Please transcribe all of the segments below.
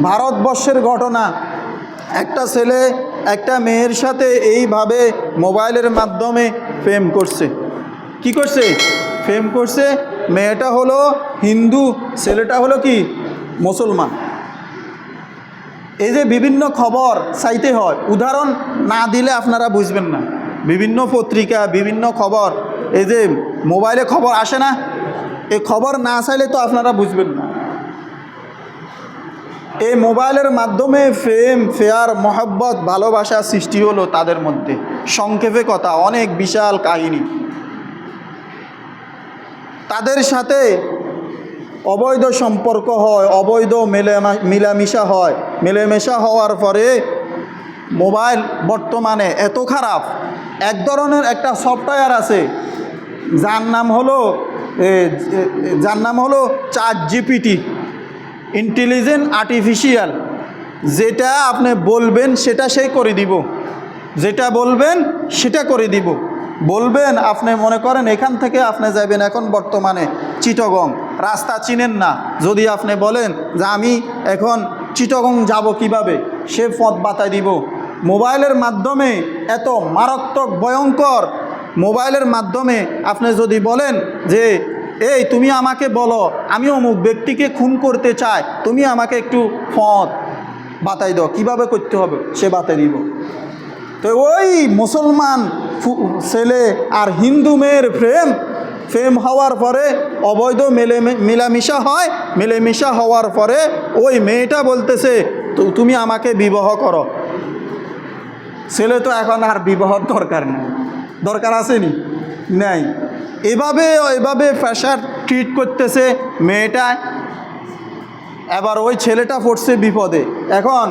ভারতবর্ষের ঘটনা, একটা ছেলে একটা মেয়ের সাথে এইভাবে মোবাইলের মাধ্যমে প্রেম করছে। কি করছে? প্রেম করছে। মেয়েটা হলো হিন্দু, ছেলেটা হলো কি মুসলমান। এই যে বিভিন্ন খবর চাইতে হয়, উদাহরণ না দিলে আপনারা বুঝবেন না। বিভিন্ন পত্রিকা, বিভিন্ন খবর, এই যে মোবাইলে খবর আসে না, এই খবর না চাইলে তো আপনারা বুঝবেন না। এই মোবাইলের মাধ্যমে প্রেম, ফেয়ার, মহব্বত, ভালোবাসা সৃষ্টি হলো তাদের মধ্যে। সংক্ষেপে কথা, অনেক বিশাল কাহিনী। তাদের সাথে অবৈধ সম্পর্ক হয়, অবৈধ মিলামিশা হয়। মিলেমিশা হওয়ার পরে মোবাইল বর্তমানে এত খারাপ, এক ধরনের একটা সফটওয়্যার আছে যার নাম হলো ChatGPT, ইন্টেলিজেন্ট আর্টিফিশিয়াল। যেটা আপনি বলবেন সেটা সেই করে দিব, যেটা বলবেন সেটা করে দিব। বলবেন, আপনি মনে করেন এখান থেকে আপনি যাবেন এখন বর্তমানে চিটাগং, রাস্তা চিনেন না, যদি আপনি বলেন যে আমি এখন চিটাগং যাব কিভাবে, সে পথ বাতায় দিব। মোবাইলের মাধ্যমে এত মারাত্মক ভয়ঙ্কর। মোবাইলের মাধ্যমে আপনি যদি বলেন যে এই তুমি আমাকে বলো, আমি অমুক ব্যক্তিকে খুন করতে চাই, তুমি আমাকে একটু পথ বাতাই দাও, কীভাবে করতে হবে, সে বাতাই দিব। তো ওই মুসলমান ছেলে আর হিন্দু মেয়ের প্রেম হওয়ার পরে অবৈধ মিলামিশা হয়। মিলেমিশা হওয়ার পরে ওই মেয়েটা বলতেছে তুমি আমাকে বিবাহ করো। ছেলে তো এখন আর বিবাহর দরকার নেই, দরকার আসেনি নাই। এভাবে প্রেশার ট্রিট করতেছে মেয়েটা। এবার ওই ছেলেটা পড়ছে বিপদে। এখন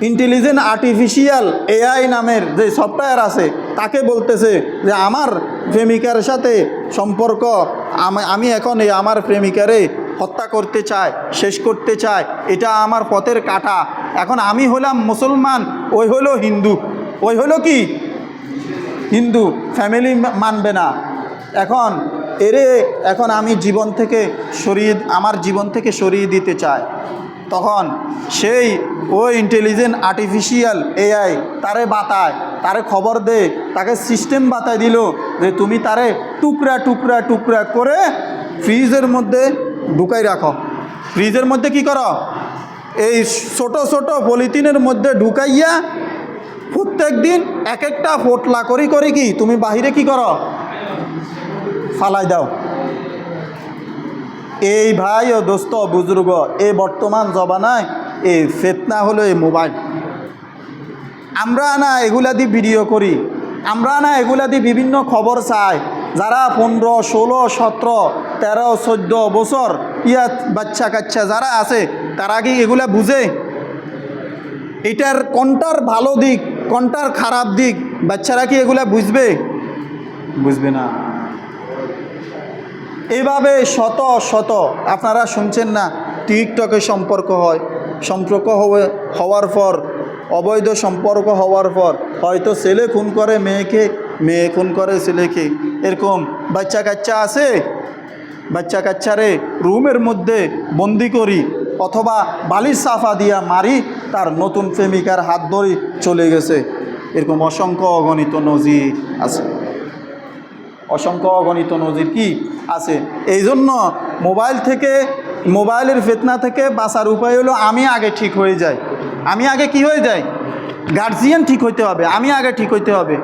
ইন্টেলিজেন্ট আর্টিফিশিয়াল AI নামের যে সফটওয়্যার আছে, তাকে বলতেছে যে আমার প্রেমিকার সাথে সম্পর্ক, আমি এখন আমার প্রেমিকারে হত্যা করতে চাই, শেষ করতে চাই, এটা আমার পথের কাঁটা। এখন আমি হলাম মুসলমান, ওই হলো হিন্দু। ওই হলো কি হিন্দু, ফ্যামিলি মানবে না। এখন আমি আমার জীবন থেকে সরিয়ে দিতে চাই। তখন সেই ওই ইন্টেলিজেন্ট আর্টিফিশিয়াল AI তারে বাতায়, তারে খবর দে, তাকে সিস্টেম বাতায় দিল যে তুমি তারে টুকরা টুকরা টুকরা করে ফ্রিজের মধ্যে ঢুকাই রাখো। ফ্রিজের মধ্যে কি করো? এই ছোট ছোট পলিথিনের মধ্যে ঢুকাইয়া প্রত্যেক দিন এক একটা পোটলা করি কি তুমি বাহিরে কি করো? ফালাই দাও। এই ভাই ও দোস্ত বুজুর্গ, এই বর্তমান জমানায় এই ফিতনা হলো এই মোবাইল। আমরা না এগুলা দিয়ে ভিডিও করি, আমরা না এগুলা দিয়ে বিভিন্ন খবর চাই। যারা 15, 16, 17, 13, 14 বছর বাচ্চা কাচ্চা যারা আছে, তারা কি এগুলা বুঝে? এটার কোনটার ভালো দিক, কোনটার খারাপ দিক বাচ্চারা কি এগুলা বুঝবে না। এইভাবে শত শত আপনারা শুনছেন না, টিকটকে সম্পর্ক হওয়ার পর, অবৈধ সম্পর্ক হওয়ার পর হয়তো ছেলে খুন করে মেয়েকে, মেয়ে খুন করে ছেলেকে। এরকম বাচ্চা কাচ্চা আছে, বাচ্চা কাচ্চারে রুমের মধ্যে বন্দি করি অথবা বালির সাফা দিয়া মারি, তার নতুন প্রেমিকার হাত ধরে চলে গেছে। এরকম অসংখ্য অগণিত নজির আছে, অসংখ্য অগণিত নজির কি আছে। এই জন্য মোবাইলের ফিতনা থেকে বাঁচার উপায় হলো আমি আগে ঠিক হয়ে যাই। আমি আগে কি হয়ে যাই? গার্জিয়ান ঠিক হইতে হবে, আমি আগে ঠিক হইতে হবে।